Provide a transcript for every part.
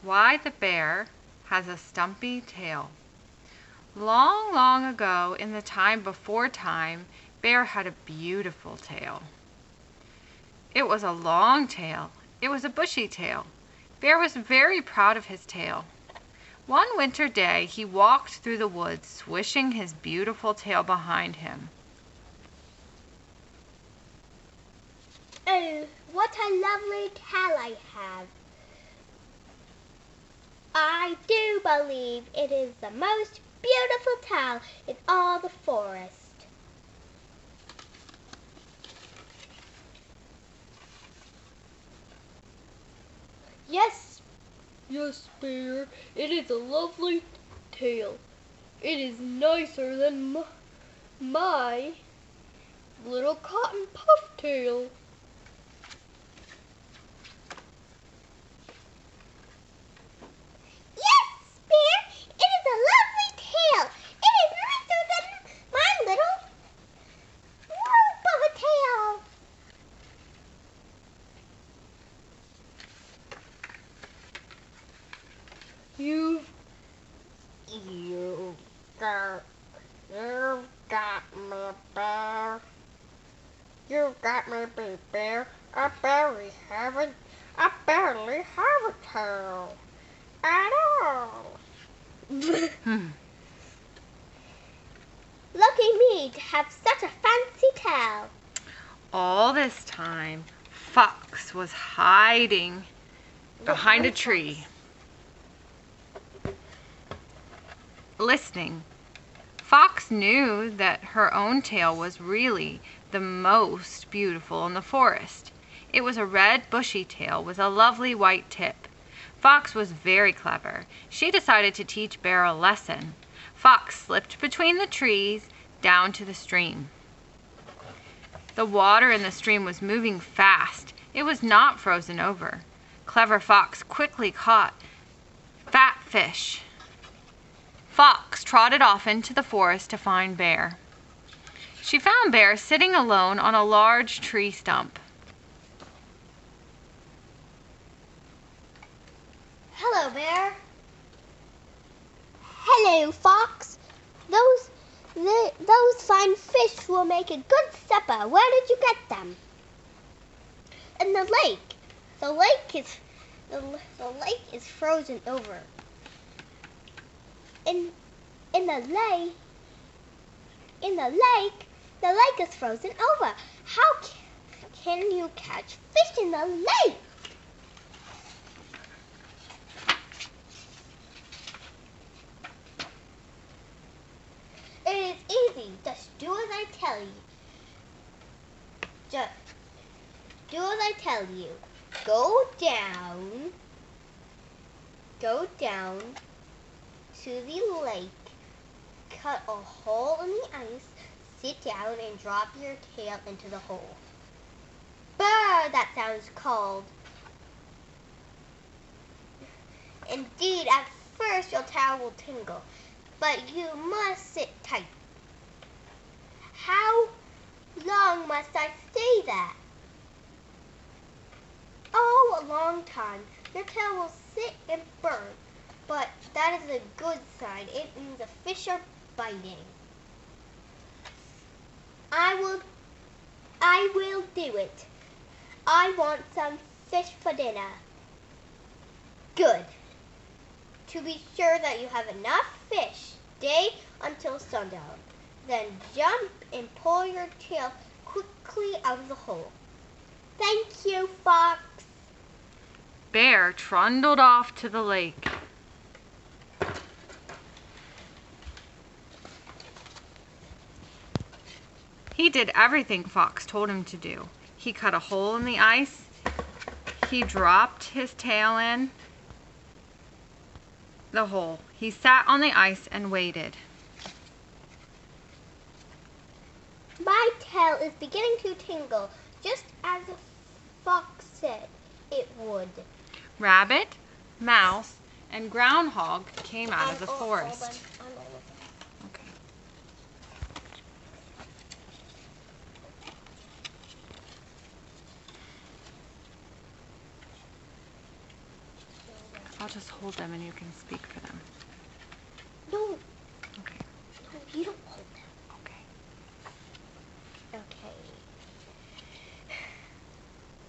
Why the bear has a stumpy tail. Long, long ago, in the time before time, Bear had a beautiful tail. It was a long tail. It was a bushy tail. Bear was very proud of his tail. One winter day, he walked through the woods, swishing his beautiful tail behind him. Oh, what a lovely tail I have. I do believe it is the most beautiful tail in all the forest. Yes, Bear, it is a lovely tail. It is nicer than my little cotton puff tail. Yes, Bear, it is a lovely tail. It is nicer than my little lump of a tail. You've got me, Bear. You've got me beat, Bear. I barely have a tail at all. Lucky me to have such a fancy tail. All this time, Fox was hiding behind a tree, listening. Fox knew that her own tail was really the most beautiful in the forest. It was a red, bushy tail with a lovely white tip. Fox was very clever. She decided to teach Bear a lesson. Fox slipped between the trees down to the stream. The water in the stream was moving fast. It was not frozen over. Clever Fox quickly caught fat fish. Fox trotted off into the forest to find Bear. She found Bear sitting alone on a large tree stump. Hello, Bear. Hello, Fox. Those fine fish will make a good supper. Where did you get them? In the lake. The lake is frozen over. In the lake, the lake is frozen over. How can you catch fish in the lake? It is easy. Just do as I tell you. Just do as I tell you. Go down to the lake, cut a hole in the ice, sit down and drop your tail into the hole. Brr, that sounds cold. Indeed, at first your tail will tingle, but you must sit tight. How long must I stay there? Oh, a long time. Your tail will sit and burn, but that is a good sign. It means the fish are biting. I will do it. I want some fish for dinner. Good. To be sure that you have enough fish, stay until sundown. Then jump and pull your tail quickly out of the hole. Thank you, Fox. Bear trundled off to the lake. He did everything Fox told him to do. He cut a hole in the ice. He dropped his tail in the hole. He sat on the ice and waited. My tail is beginning to tingle, just as the fox said it would. Rabbit, mouse, and groundhog came out of the forest. Okay. just hold them and you can speak for them. No, Okay. no, you don't hold them. Okay. Okay.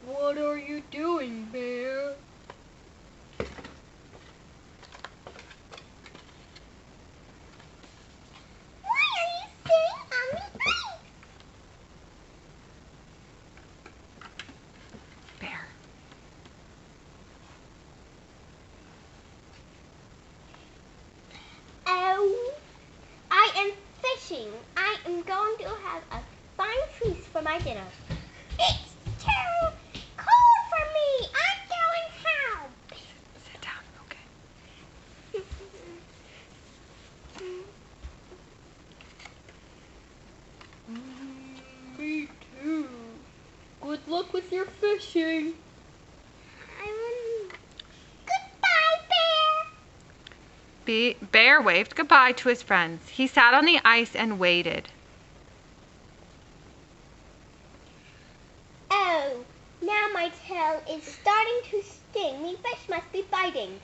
What are you doing, Bear? Why are you sitting on the ice? Bear. Oh, I am fishing. I am going to have a fine feast for my dinner. It's too cold for me. I'm going home. Sit down. Okay. Me too. Good luck with your fishing. Goodbye, Bear. Bear waved goodbye to his friends. He sat on the ice and waited. Oh, now my tail is starting to sting. The fish must be biting.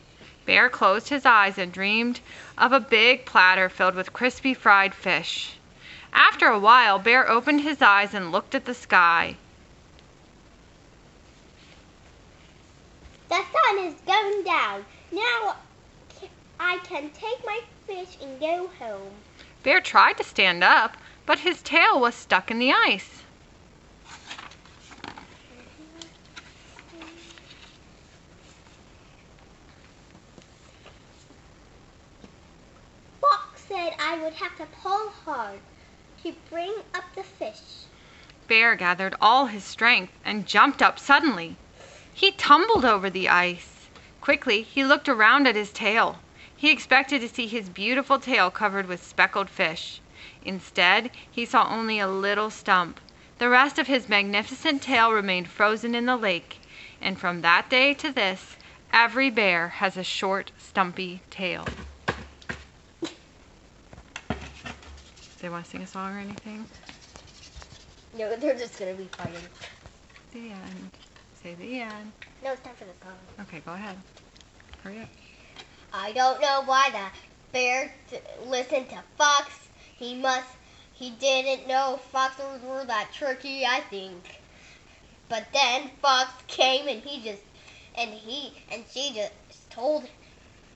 Bear closed his eyes and dreamed of a big platter filled with crispy fried fish. After a while, Bear opened his eyes and looked at the sky. The sun is going down. Now I can take my fish and go home. Bear tried to stand up, but his tail was stuck in the ice. Fox said I would have to pull hard to bring up the fish. Bear gathered all his strength and jumped up suddenly. He tumbled over the ice. Quickly, he looked around at his tail. He expected to see his beautiful tail covered with speckled fish. Instead, he saw only a little stump. The rest of his magnificent tail remained frozen in the lake, and from that day to this, every bear has a short, stumpy tail. Do they want to sing a song or anything? No, they're just going to be fighting. The end. Say the end. No, it's time for the song. Okay, go ahead. Hurry up. I don't know why the bear listened to Fox. He didn't know foxes were that tricky, I think. But then Fox came and she just told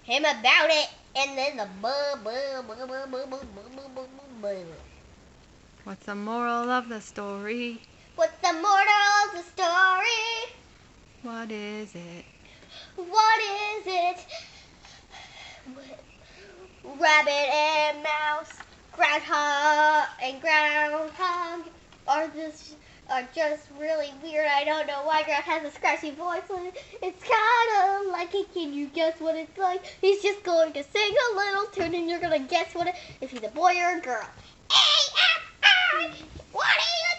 him about it, and then the What's the moral of the story? What's the moral of the story? What is it? What is it? Rabbit and mouse, groundhog and groundhog are just really weird. I don't know why Ground has a scratchy voice. It's kind of like it. Can you guess what it's like? He's just going to sing a little tune, and you're gonna guess if he's a boy or a girl. A-F-I, what do you